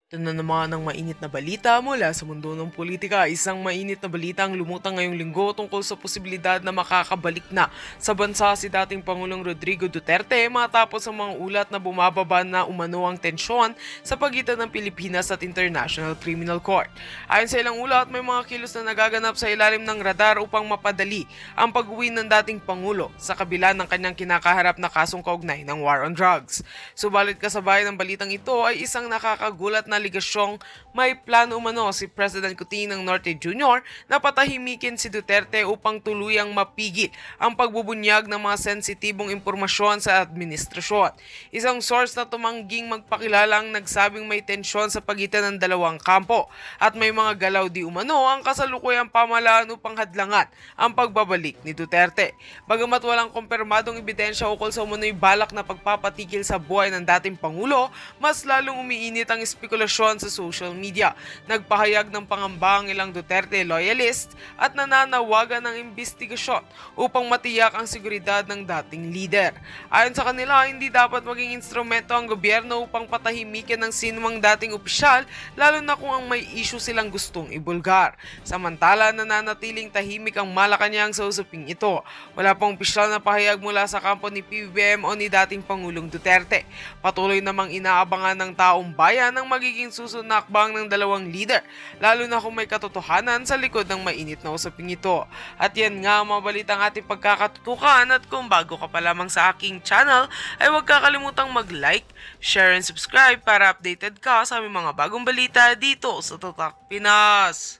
Ito na naman ang mainit na balita mula sa mundo ng politika. Isang mainit na balita ang lumutang ngayong linggo tungkol sa posibilidad na makakabalik na sa bansa si dating Pangulong Rodrigo Duterte matapos ang mga ulat na bumababa na umano ang tensyon sa pagitan ng Pilipinas at International Criminal Court. Ayon sa ilang ulat, may mga kilos na nagaganap sa ilalim ng radar upang mapadali ang pag-uwi ng dating Pangulo sa kabila ng kanyang kinakaharap na kasong kaugnay ng war on drugs. Subalit kasabay ng balitang ito ay isang nakakagulat na aligasyong may plano umano si President Cotino Norte Jr. na patahimikin si Duterte upang tuluyang mapigil ang pagbubunyag ng mga sensitibong impormasyon sa administrasyon. Isang source na tumangging magpakilala ang nagsabing may tensyon sa pagitan ng dalawang kampo at may mga galaw di umano ang kasalukuyang pamahalaan upang hadlangan ang pagbabalik ni Duterte. Bagamat walang kumpirmadong ebidensya ukol sa umano'y balak na pagpapatigil sa buhay ng dating Pangulo, mas lalong umiinit ang espekulasyon sa social media. Nagpahayag ng pangamba ang ilang Duterte loyalist at nananawagan ng investigasyon upang matiyak ang seguridad ng dating leader. Ayon sa kanila, hindi dapat maging instrumento ang gobyerno upang patahimikin ng sinumang dating opisyal, lalo na kung ang may issue silang gustong ibulgar. Samantala, nananatiling tahimik ang Malacanang sa usaping ito. Wala pang opisyal na pahayag mula sa kampo ni PBBM o ni dating Pangulong Duterte. Patuloy namang inaabangan ng taong bayan ang magiging susunod na akbang ng dalawang leader, lalo na kung may katotohanan sa likod ng mainit na usaping ito. At yan nga ang mga balitang ating pagkakatutukan, at kung bago ka pa lamang sa aking channel ay huwag kakalimutang mag-like, share and subscribe para updated ka sa aming mga bagong balita dito sa Tatak Pinas.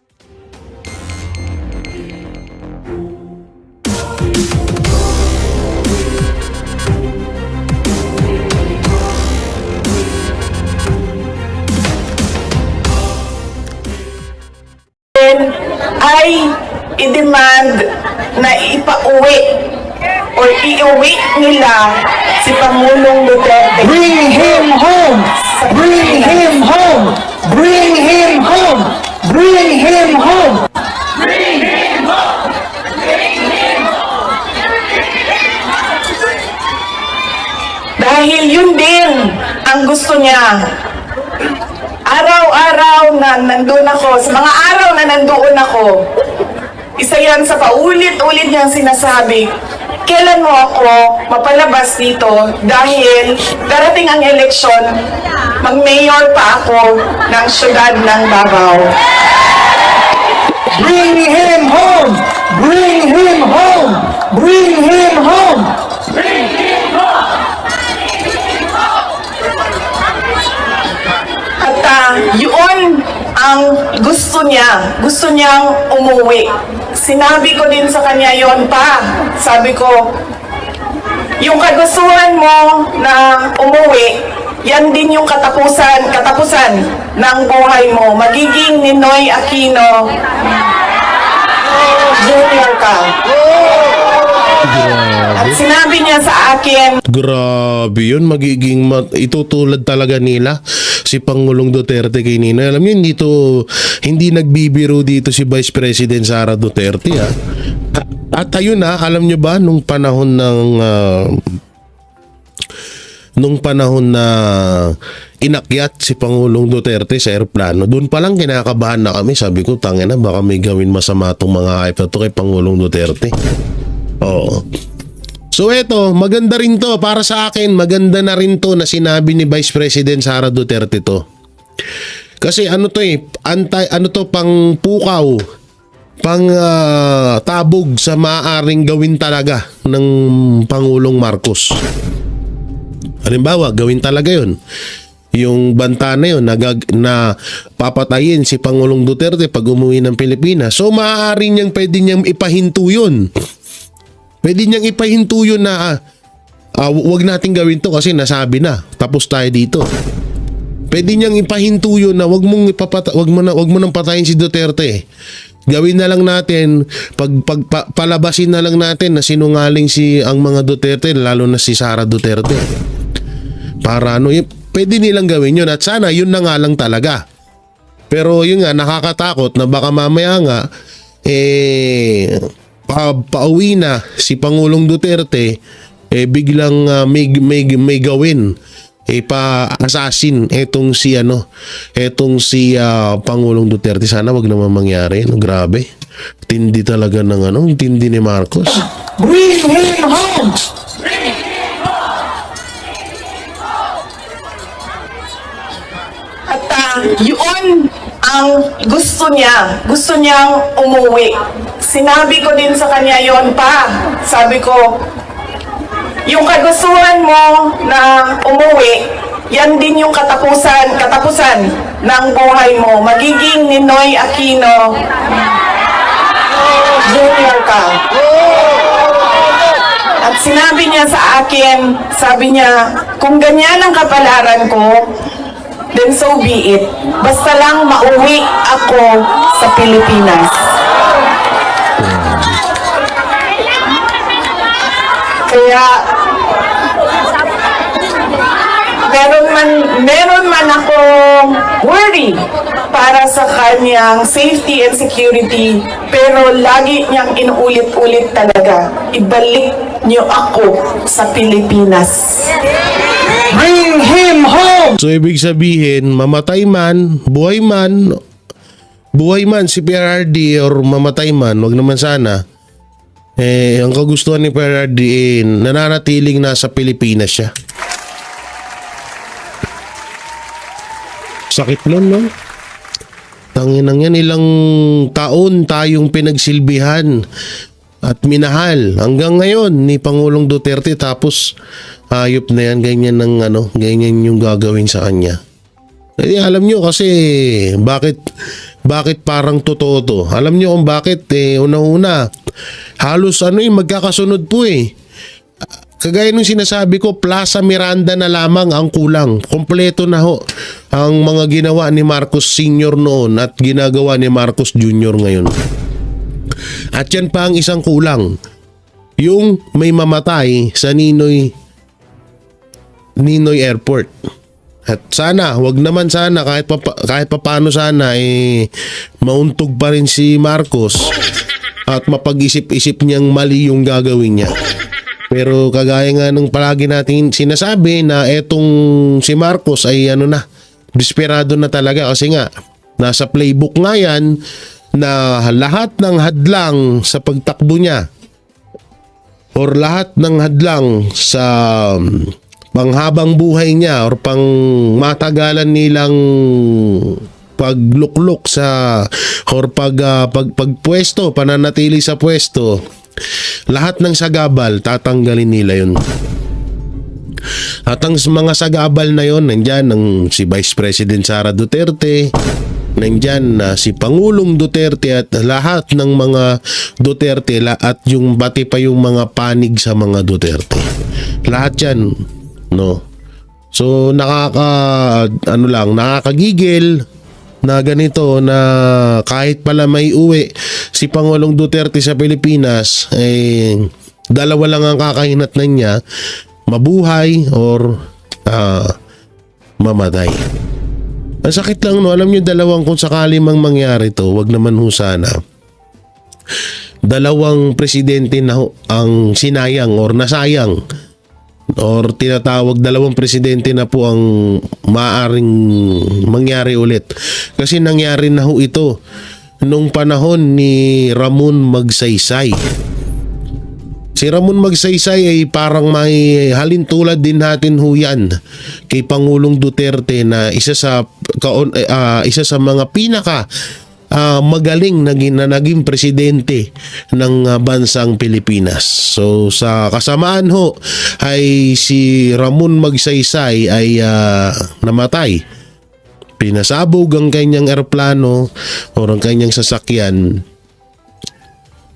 Ay i-demand na ipauwi or iuwi nila si Pangulong Duterte. Bring him home! Bring him home! Bring him home! Bring him home! Bring him home! Bring him home! Dahil yun din ang gusto niya. Araw-araw na nandun ako, sa mga araw na nandoon ako, isa yan sa paulit-ulit niyang sinasabi, kailan mo ako mapalabas dito dahil darating ang eleksyon, mag-mayor pa ako ng syudad ng Davao. Bring him home! Bring him home! Bring him home! Bring him home! At yun ang gusto niya. Gusto niyang umuwi. Sinabi ko din sa kanya yon pa. Sabi ko, yung kagustuhan mo na umuwi, yan din yung katapusan ng buhay mo. Magiging Ninoy Aquino Junior ka. At sinabi niya sa akin, Grabe yun, magiging itutulad talaga nila si Pangulong Duterte kay Ninoy. Alam niyo, hindi nagbibiro dito si Vice President Sara Duterte. At ayun alam niyo ba, nung panahon na inakyat si Pangulong Duterte sa eroplano, doon pa lang kinakabahan na kami. Sabi ko, tangina, baka may gawin masama itong mga hype na to kay Pangulong Duterte. Oo. So eto, maganda rin to para sa akin, maganda na rin to na sinabi ni Vice President Sara Duterte to. Kasi ano to pang pukaw, pang tabog sa maaaring gawin talaga ng Pangulong Marcos. Halimbawa, gawin talaga yun. Yung banta na yun na papatayin si Pangulong Duterte pag umuwi ng Pilipinas. So maaaring pwede niyang ipahinto yun. Pwede niyang ipahinto yun na wag natin gawin to kasi nasabi na. Tapos tayo dito. Pwede niyang ipahinto yun na wag mo nang patayin si Duterte. Gawin na lang natin, palabasin na lang natin na sinungaling ang mga Duterte, lalo na si Sara Duterte. Para pwede nilang gawin yun at sana yun na nga lang talaga. Pero yun nga, nakakatakot na baka mamaya nga, pauwi na si Pangulong Duterte, biglang may gawin pa-assassin etong si Pangulong Duterte. Sana wag naman mangyari. No, grabe. Tindi talaga ng tindi ni Marcos. Bring him home! At yun ang gusto niya. Gusto niyang umuwi. Sinabi ko din sa kanya yon pa. Sabi ko, yung kagustuhan mo na umuwi, yan din yung katapusan ng buhay mo. Magiging Ninoy Aquino Jr. ka. At sinabi niya sa akin, sabi niya, kung ganyan ang kapalaran ko, then so be it. Basta lang mauwi ako sa Pilipinas. Kaya meron man akong worry para sa kanyang safety and security, pero lagi niyang inuulit-ulit talaga, ibalik niyo ako sa Pilipinas. Bring him home! So ibig sabihin, mamatay man si PRRD or mamatay man, wag naman sana. Ang kagustuhan ni PRRD nananatiling nasa Pilipinas siya. Sakit nun, no? Tanginang yan, ilang taon tayong pinagsilbihan at minahal hanggang ngayon ni Pangulong Duterte, tapos hayop na yan, ganyan yung gagawin sa kanya. Alam nyo kasi bakit parang totoo to. Alam nyo kung bakit una-una halos magkakasunod po Kagaya nung sinasabi ko, Plaza Miranda na lamang ang kulang. Kompleto na ho ang mga ginawa ni Marcos Sr. noon at ginagawa ni Marcos Jr. ngayon. At yan pa ang isang kulang. Yung may mamatay sa Ninoy Airport. At sana, wag naman sana, kahit paano sana, mauntog pa rin si Marcos at mapag-isip-isip niyang mali yung gagawin niya. Pero kagaya nga ng palagi natin sinasabi na etong si Marcos ay desperado na talaga kasi nga nasa playbook nga yan na lahat ng hadlang sa pagtakbo niya or lahat ng hadlang sa panghabang buhay niya or pang matagalan nilang pagluklok sa or pagpwesto, pananatili sa pwesto, lahat ng sagabal tatanggalin nila yun. At ang mga sagabal na yon, nandyan si Vice President Sara Duterte, nandyan si Pangulong Duterte at lahat ng mga Duterte at yung pati pa yung mga panig sa mga Duterte. Lahat yan, no? So nakakagigil na ganito na kahit pala may uwi si Pangulong Duterte sa Pilipinas, dalawa lang ang kakahinatnan niya, mabuhay or mamatay. Ang sakit lang, no? Alam niyo, dalawang, kung sakali mang mangyari to, wag naman ho sana, dalawang presidente na ang sinayang or nasayang or tinatawag, dalawang presidente na po ang maaring mangyari ulit. Kasi nangyari na ho ito nung panahon ni Ramon Magsaysay. Si Ramon Magsaysay ay parang may halintulad din natin ho yan kay Pangulong Duterte na isa sa mga pinaka magaling na naging presidente ng bansang Pilipinas. So sa kasamaan ho ay si Ramon Magsaysay ay namatay. Pinasabog ang kanyang eroplano o ang kanyang sasakyan.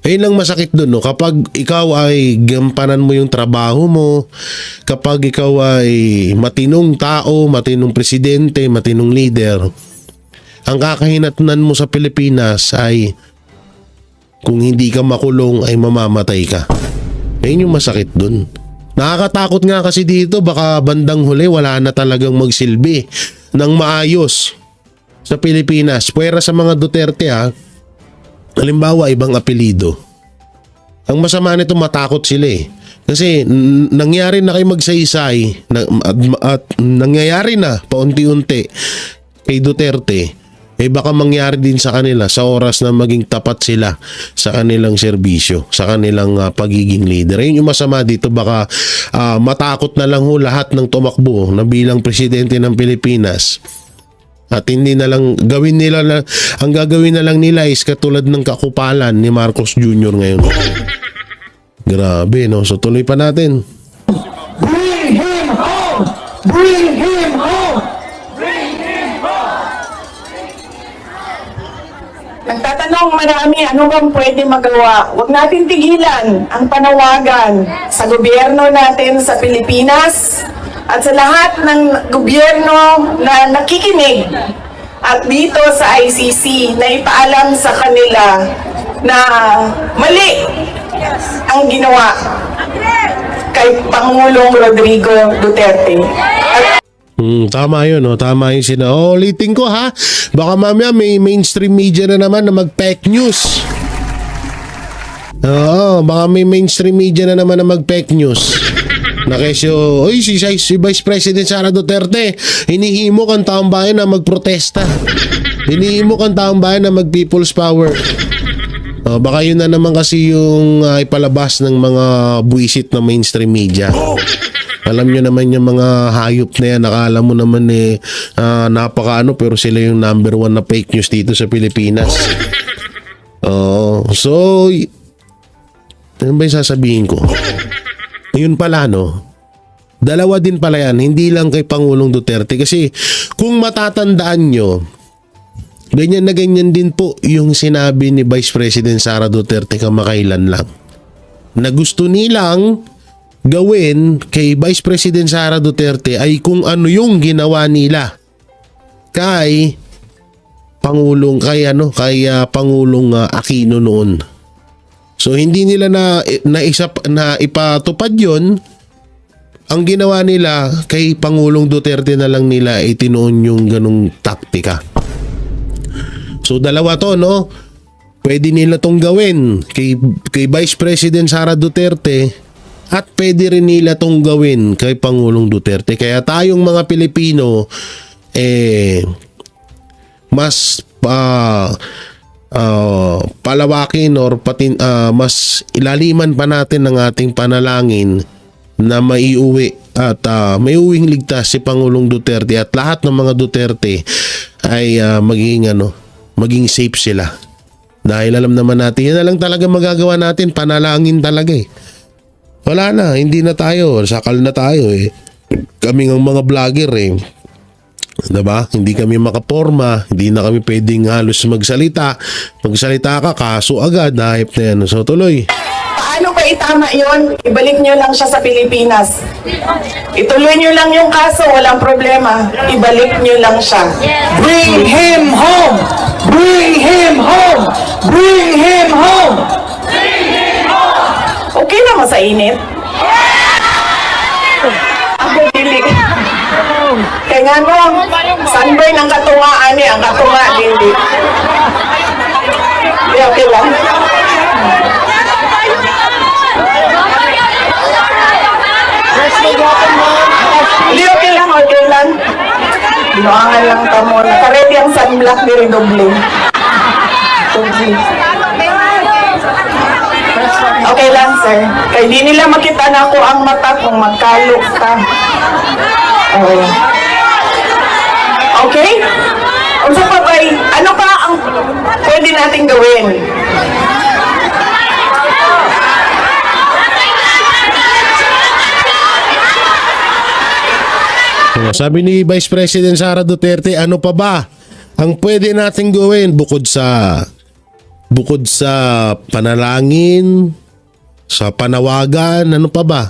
Ayun lang masakit doon, no? Kapag ikaw ay gampanan mo yung trabaho mo, kapag ikaw ay matinong tao, matinong presidente, matinong leader, ang kakahinatnan mo sa Pilipinas ay kung hindi ka makulong ay mamamatay ka. Ayun yung masakit doon. Nakakatakot nga kasi dito, baka bandang huli wala na talagang magsilbi ng maayos sa Pilipinas. Puwera sa mga Duterte halimbawa ibang apelido. Ang masama nito, matakot sila Kasi nangyari na kayo magsaysay at nangyayari na paunti-unti kay Duterte, baka mangyari din sa kanila sa oras na maging tapat sila sa kanilang serbisyo, sa kanilang pagiging leader. Yun yung masama dito, baka matakot na lang ho lahat ng tumakbo na bilang presidente ng Pilipinas. At hindi na lang gawin nila ang gagawin na lang nila is katulad ng kakupalan ni Marcos Jr. ngayon. Grabe, no? So tuloy pa natin. Bring him home! Bring him home! Nagtatanong marami, ano bang pwede magawa? Huwag natin tigilan ang panawagan sa gobyerno natin sa Pilipinas at sa lahat ng gobyerno na nakikinig at dito sa ICC na ipaalam sa kanila na mali ang ginawa kay Pangulong Rodrigo Duterte. At Tama yun, no? Tama yung ulitin ko ha. Baka mamaya may mainstream media na naman na mag-fake news. Oo, baka may mainstream media na naman na mag-fake news. Na kesyo, oy, si Vice President Sara Duterte, hinihimo kang taong bayan na magprotesta. Hinihimo kang taong bayan na mag-people's power. Baka yun na naman kasi yung ipalabas ng mga buwisit na mainstream media. Alam nyo naman yung mga hayop na yan, nakala mo naman napakaano, pero sila yung number 1 na fake news dito sa Pilipinas. So, ano ba yung sasabihin ko? Yun pala, no? Dalawa din pala yan, hindi lang kay Pangulong Duterte. Kasi kung matatandaan nyo, ganyan na ganyan din po yung sinabi ni Vice President Sara Duterte kamakailan lang. Na gusto nilang gawin kay Vice President Sara Duterte ay kung ano yung ginawa nila kay Pangulong Pangulong Aquino noon. So hindi nila na ipatupad yon. Ang ginawa nila kay Pangulong Duterte na lang nila ay tinuon yung ganung taktika. So dalawa to, no? Pwede nila tong gawin kay Vice President Sara Duterte at pwede rin nila tong gawin kay Pangulong Duterte. Kaya tayong mga Pilipino mas palawakin or mas ilaliman pa natin ng ating panalangin na maiuwi at maiuwing ligtas si Pangulong Duterte at lahat ng mga Duterte ay maging safe sila. Dahil alam naman natin, yan na lang talaga magagawa natin, panalangin talaga eh. Wala na, hindi na tayo, sakal na tayo eh. Kami ng mga vlogger eh. Diba? Hindi kami makaporma, hindi na kami pwedeng halos magsalita. Magsalita ka, kaso agad, nahip na yan. So tuloy. paano ba itama yon? Ibalik nyo lang siya sa Pilipinas. Ituloy nyo lang yung kaso, walang problema. Ibalik nyo lang siya. Bring him home! Bring him home! Bring him home! Okay naman sa init? Ako dili. Kaya nga no, sunburn ang katungaan niya, ang katunga dili. Di okay lang. Di okay lang, okay lang. Binuangan lang tamo. Nakaredy ang sunblock ni Redoble. Okay lang, sir. Kaya di nila makita na ako ang mata kung magkalo ka. Okay. Okay? Unsa pa ba? Ano pa ang pwede nating gawin? Sabi ni Vice President Sara Duterte, ano pa ba ang pwede nating gawin bukod sa panalangin, sa panawagan, ano pa ba?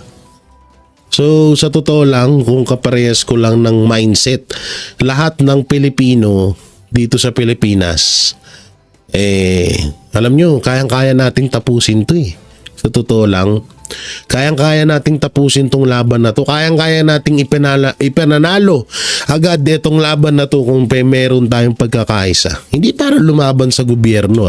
So sa totoo lang, kung kaparehas ko lang ng mindset, lahat ng Pilipino dito sa Pilipinas, alam nyo, kayang-kaya nating tapusin to eh. Sa totoo lang, kayang-kaya nating tapusin tong laban na to. Kayang-kaya nating ipananalo agad itong laban na to kung meron tayong pagkakaisa. Hindi para lumaban sa gobyerno.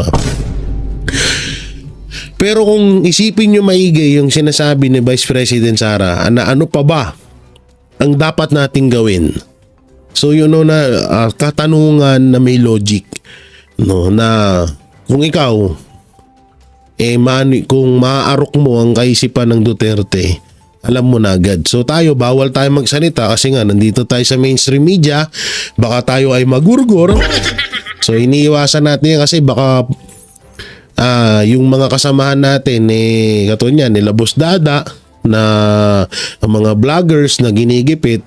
Pero kung isipin nyo maigi yung sinasabi ni Vice President Sara, na ano pa ba ang dapat nating gawin? So yun know, na katanungan na may logic, no, na kung ikaw kung maaarok mo ang kaisipan ng Duterte, alam mo na agad. So tayo, bawal tayo magsalita kasi nga nandito tayo sa mainstream media, baka tayo ay magurgor. So iniiwasan natin yan kasi baka yung mga kasamahan natin katulad niyan, nila Boss Dada, na ang mga vloggers na ginigipit,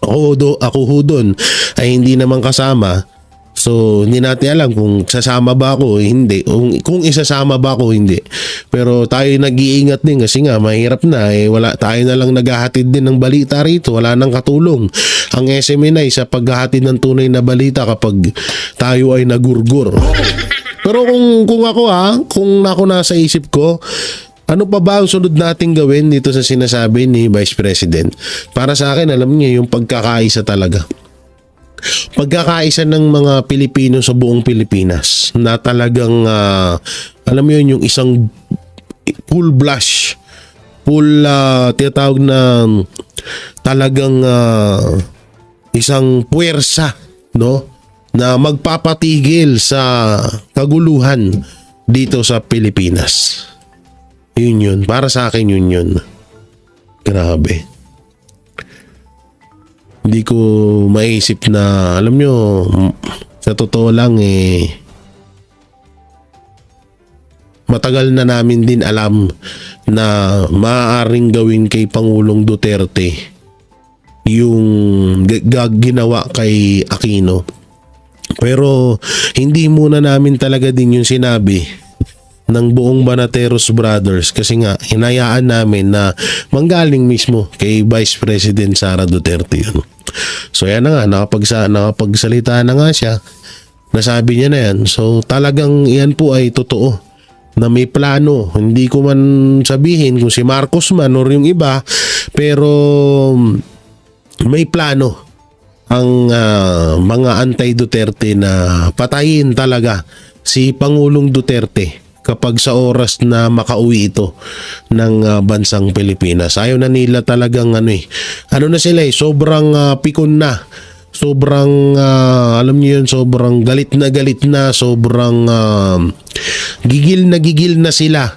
ako ho doon ay hindi naman kasama. So hindi natin alam kung sasama ba ako o hindi, kung isasama ba ako o hindi. Pero tayo nag-iingat din kasi nga mahirap na, wala, tayo na lang naghahatid din ng balita rito, wala nang katulong ang SMNI sa paghahatid ng tunay na balita kapag tayo ay nagurgur. Pero kung ako nasa isip ko, ano pa ba ang sunod nating gawin dito sa sinasabi ni Vice President? Para sa akin, alam niyo, yung pagkakaisa talaga. Pagkakaisa ng mga Pilipino sa buong Pilipinas na talagang, alam mo yun, yung isang full blush, tinatawag na talagang isang puwersa, no? Na magpapatigil sa kaguluhan dito sa Pilipinas. Yun. Para sa akin yun. Grabe. Hindi ko maisip na, alam nyo, sa totoo lang matagal na namin din alam na maaaring gawin kay Pangulong Duterte yung ginawa kay Aquino. Pero hindi muna namin talaga din yung sinabi ng buong Banateros Brothers kasi nga hinayaan namin na manggaling mismo kay Vice President Sara Duterte yun. So yan na nga, nakapagsalita na nga siya, nasabi niya na yan. So talagang yan po ay totoo na may plano. Hindi ko man sabihin kung si Marcos man or yung iba, pero may plano ang mga anti-Duterte na patayin talaga si Pangulong Duterte kapag sa oras na makauwi ito ng bansang Pilipinas. Ayaw na nila talagang ano na sila sobrang pikon na. Sobrang alam niyo yun, sobrang galit na, sobrang gigil na sila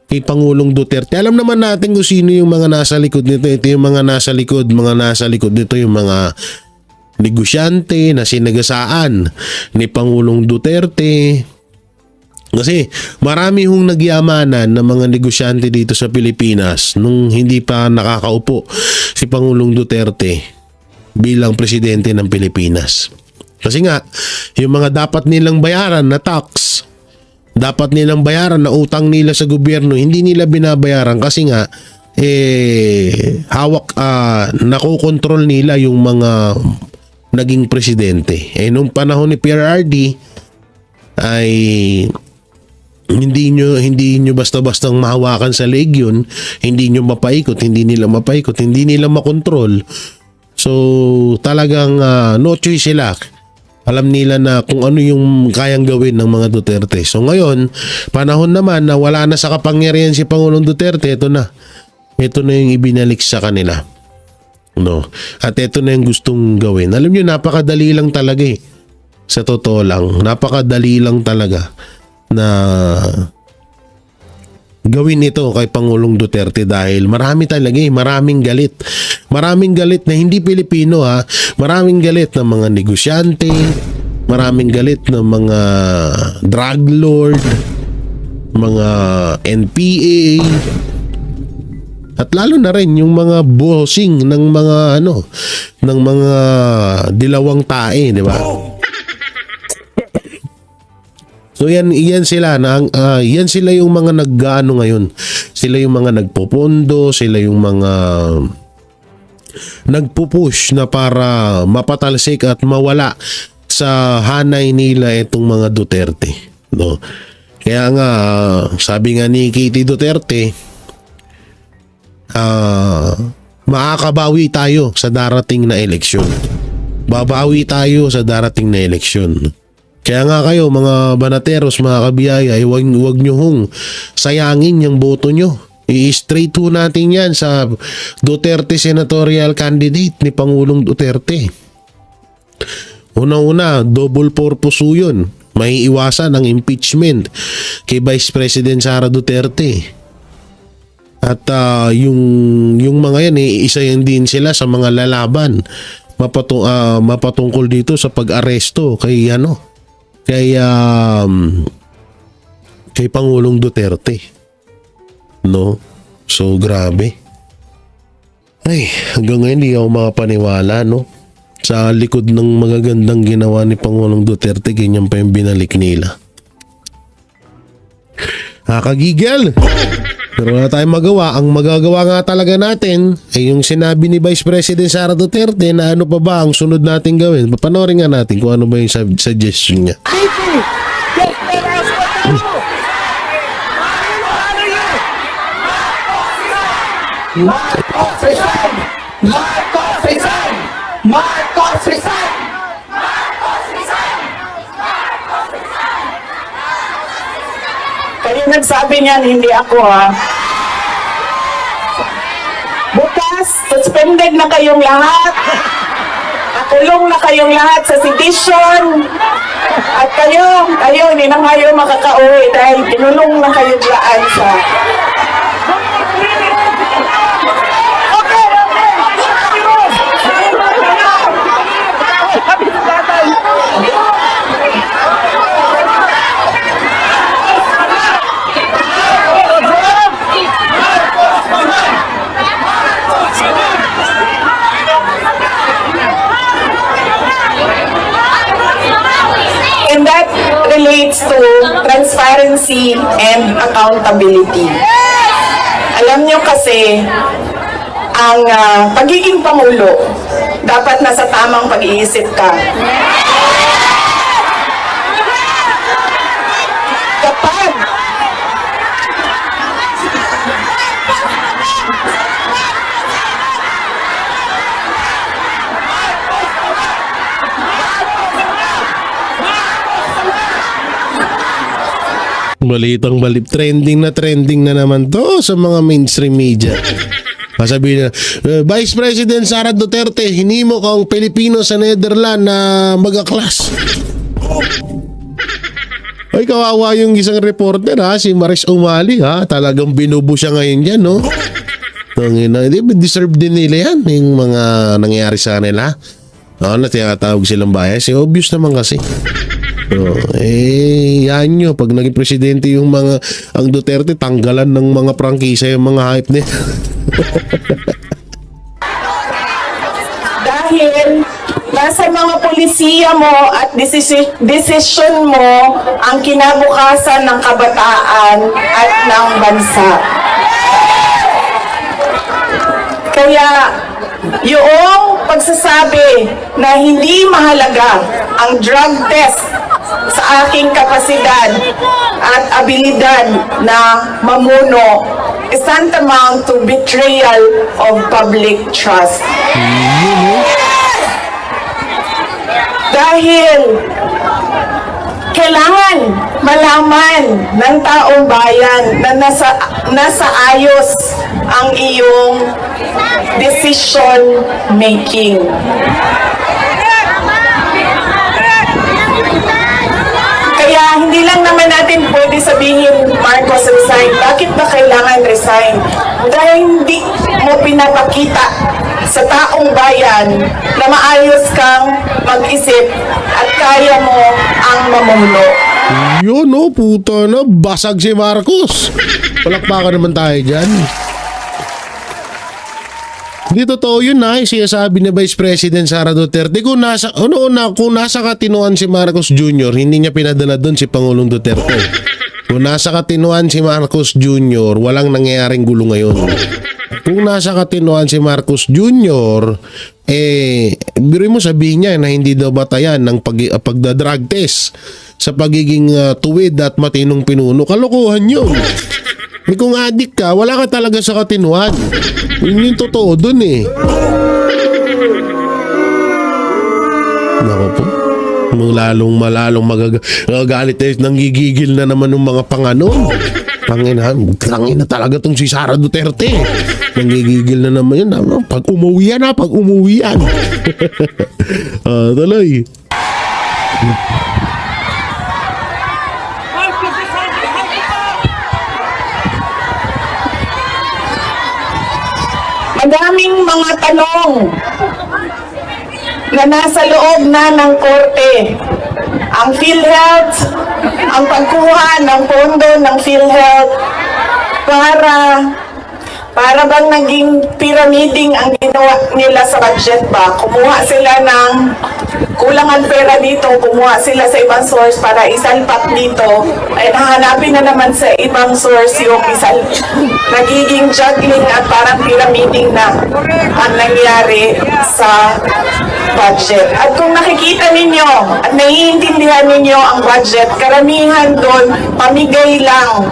kay Pangulong Duterte. Alam naman natin kung sino yung mga nasa likod nito. Ito yung mga nasa likod nito, yung mga negosyante na sinagasaan ni Pangulong Duterte. Kasi marami hong nagyamanan ng mga negosyante dito sa Pilipinas nung hindi pa nakakaupo si Pangulong Duterte bilang presidente ng Pilipinas. Kasi nga, yung mga dapat nilang bayaran na tax, dapat nilang bayaran na utang nila sa gobyerno, hindi nila binabayaran kasi nga nakokontrol nila yung mga naging presidente. Nung panahon ni PRRD ay hindi nyo basta-bastang mahawakan sa leg yun, hindi nila mapaikot, hindi nila makontrol. So talagang no choice sila. Alam nila na kung ano yung kayang gawin ng mga Duterte. So ngayon, panahon naman na wala na sa kapangyarihan si Pangulong Duterte, ito na yung ibinalik sa kanila. No. At ito na yung gustong gawin. Alam niyo, napakadali lang talaga Sa totoo lang, napakadali lang talaga na gawin ito kay Pangulong Duterte dahil marami talaga maraming galit. Maraming galit na hindi Pilipino maraming galit ng mga negosyante, maraming galit ng mga drug lord, mga NPA, at lalo na rin yung mga bossing ng mga ng mga dilawang tae, di ba? So yan sila yan sila yung mga nag-ano ngayon. Sila yung mga nagpopondo, sila yung mga nagpupush na para mapatalsik at mawala sa hanay nila itong mga Duterte, no? Kaya nga sabi nga ni Kitty Duterte, makakabawi tayo sa darating na eleksyon. Babawi tayo sa darating na eleksyon. Kaya nga kayo mga banateros, mga kabiyaya, huwag nyo hong sayangin yung boto nyo. I-straight ho natin yan sa Duterte senatorial candidate ni Pangulong Duterte. Una-una, double purpose ho yun. May iwasan ang impeachment kay Vice President Sara Duterte. At yung mga yan, isa yan din sila sa mga lalaban mapatungkol dito sa pag-aresto kay Pangulong Duterte. No? So, grabe. Ay, hanggang ngayon hindi ako makapaniwala, no? Sa likod ng magagandang ginawa ni Pangulong Duterte, ganyan pa yung binalik nila. Nakakagigil! Pero wala tayong magawa. Ang magagawa nga talaga natin ay yung sinabi ni Vice President Sara Duterte na ano pa ba ang sunod natin gawin. Papanoorin nga natin kung ano ba yung suggestion niya. Marcos resign! Marcos resign! Marcos resign! Kayo nagsabi niyan, hindi ako ha. Bukas, suspended na kayong lahat. Nakulong na kayong lahat sa sedition. At kayo, hindi na kayo makakauwi dahil pinulong na kayo dyan sa... And that relates to transparency and accountability. Alam nyo kasi, ang pagiging Pangulo, dapat nasa tamang pag-iisip ka. Kapag Balitang balip. Trending na naman to sa mga mainstream media. Sabihin na, Vice President Sara Duterte, hinimo kang Pilipino sa Netherlands na mag-aklas. Ay, kawawa yung isang reporter ha, si Maris Umali ha. Talagang binubo siya ngayon yan, no? Deserve din nila yan, yung mga nangyayari sa kanila. Na tinatawag silang bias. Obvious naman kasi. Yan nyo. Pag naging presidente yung ang Duterte, tanggalan ng mga prangkisa yung mga hype niya. dahil nasa mga polisiya mo at desisyon mo ang kinabukasan ng kabataan at ng bansa. Kaya yung pagsasabi na hindi mahalaga ang drug test sa aking kapasidad at abilidad na mamuno is tantamount to betrayal of public trust. Dahil kailangan malaman ng taong bayan na nasa ayos ang iyong decision making. Kaya hindi lang naman natin pwede sabihin, Marcos resign. Bakit ba kailangan resign? Dahil hindi mo pinapakita sa taong bayan na maayos kang mag-isip at kaya mo ang mamuno. Yun, no, puta na, basag si Marcos. Palakpakan naman tayo dyan. Hindi totoo yun na, sinasabi ni Vice President Sara Duterte. Kung nasa katinuan si Marcos Jr., hindi niya pinadala doon si Pangulong Duterte. Kung nasa katinuan si Marcos Jr., walang nangyayaring gulo ngayon. Kung nasa katinuan si Marcos Jr., biro mo sabihin niya na hindi daw batayan ng pagdadrug test sa pagiging tuwid at matinong pinuno. Kalokohan yun. Kung adik ka, wala ka talaga sa katinuan. Yun yung totoo dun eh. Nako po. Lalong magagalit nanggigigil na naman ng mga panganon. Tangina talaga tong si Sara Duterte. Nanggigigil na naman yun. Pag umuwi yan. Tuloy. Madaming mga tanong na nasa loob na ng korte. Ang PhilHealth, ang pagkuha ng pondo ng PhilHealth para bang naging pyramiding ang ginawa nila sa budget ba? Kumuha sila ng kulangan pera dito, kumuha sila sa ibang source para isalpak dito, ay hahanapin na naman sa ibang source yung nagiging juggling at parang pyramiding na ang nangyari sa budget. At kung nakikita ninyo at naiintindihan ninyo ang budget, karamihan doon pamigay lang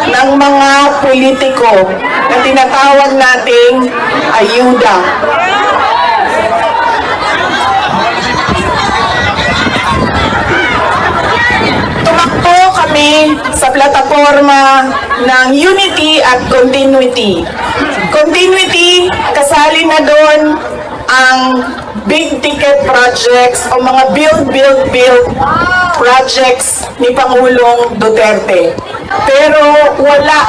ng mga politiko na tinatawag nating ayuda. Tumakbo kami sa plataforma ng unity at continuity. Continuity, kasali na doon ang big ticket projects o mga build projects ni Pangulong Duterte. Pero wala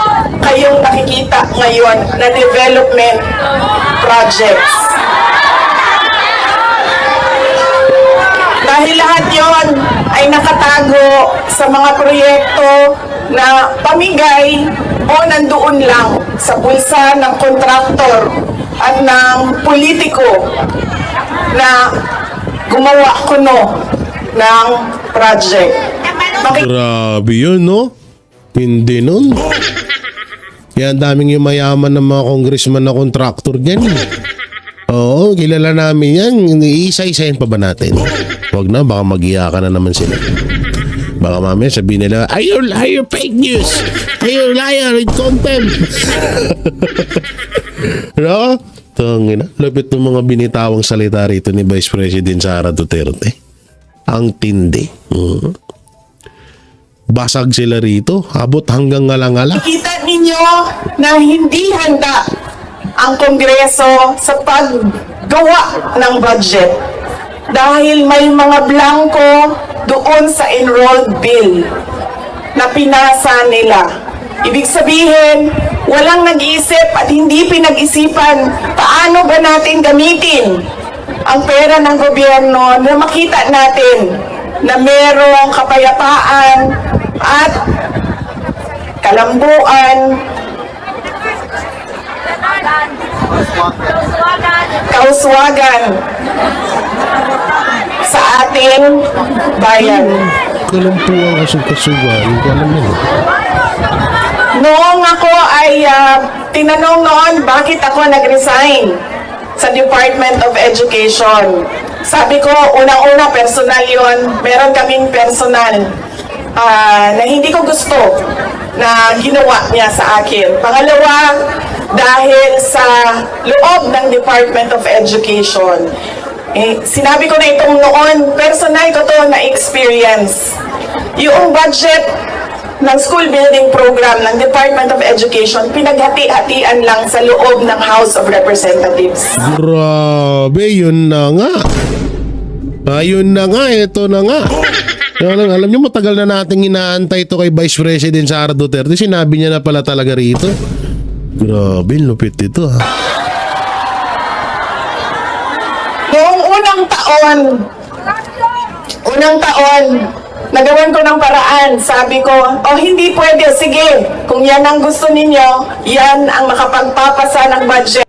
kayong nakikita ngayon na development projects. Dahil lahat yon ay nakatago sa mga proyekto na pamigay o nandoon lang sa bulsa ng kontraktor at ng politiko na gumawa kuno ng project. Grabe yun, no? Hindi nun. Kaya ang daming yung mayaman ng mga congressman na contractor dyan. Oo, kilala namin yan. Iisa-isahin pa ba natin? Huwag na, baka mag-iya ka na naman sila. Baka mamaya sabihin nila, are you fake news? Are you liar in contempt? No? Tangina, lapit ng mga binitawang salita rito ni Vice President Sara Duterte. Ang tindi. Basag sila rito, abot hanggang ngala-ngala. Kita ninyo na hindi handa ang Kongreso sa paggawa ng budget dahil may mga blanco doon sa enrolled bill na pinasa nila. Ibig sabihin, walang nag-iisip at hindi pinag-isipan paano ba natin gamitin ang pera ng gobyerno na makita natin na merong kapayapaan at kalambuan, kauswagan sa ating bayan. Kalampuan kasug-kasugan, hindi ko alam yun. Noong ako ay tinanong noon bakit ako nag-resign sa Department of Education. Sabi ko, unang-una personal yon. Meron kaming personal na hindi ko gusto na ginawa niya sa akin. Pangalawa, dahil sa loob ng Department of Education. Sinabi ko na itong noon, personal ko to na experience. Yung budget ng school building program ng Department of Education, pinaghati-hatian lang sa loob ng House of Representatives. Grabe, yun na nga. Ayun na nga, ito na nga. Alam nyo, matagal na nating inaantay ito kay Vice President Sara Duterte. Sinabi niya na pala talaga rito. Grabe, lupit ito ha. Noong unang taon, nagawan ko ng paraan. Sabi ko, hindi pwede, sige, kung yan ang gusto ninyo, yan ang makapagpapasa ng budget.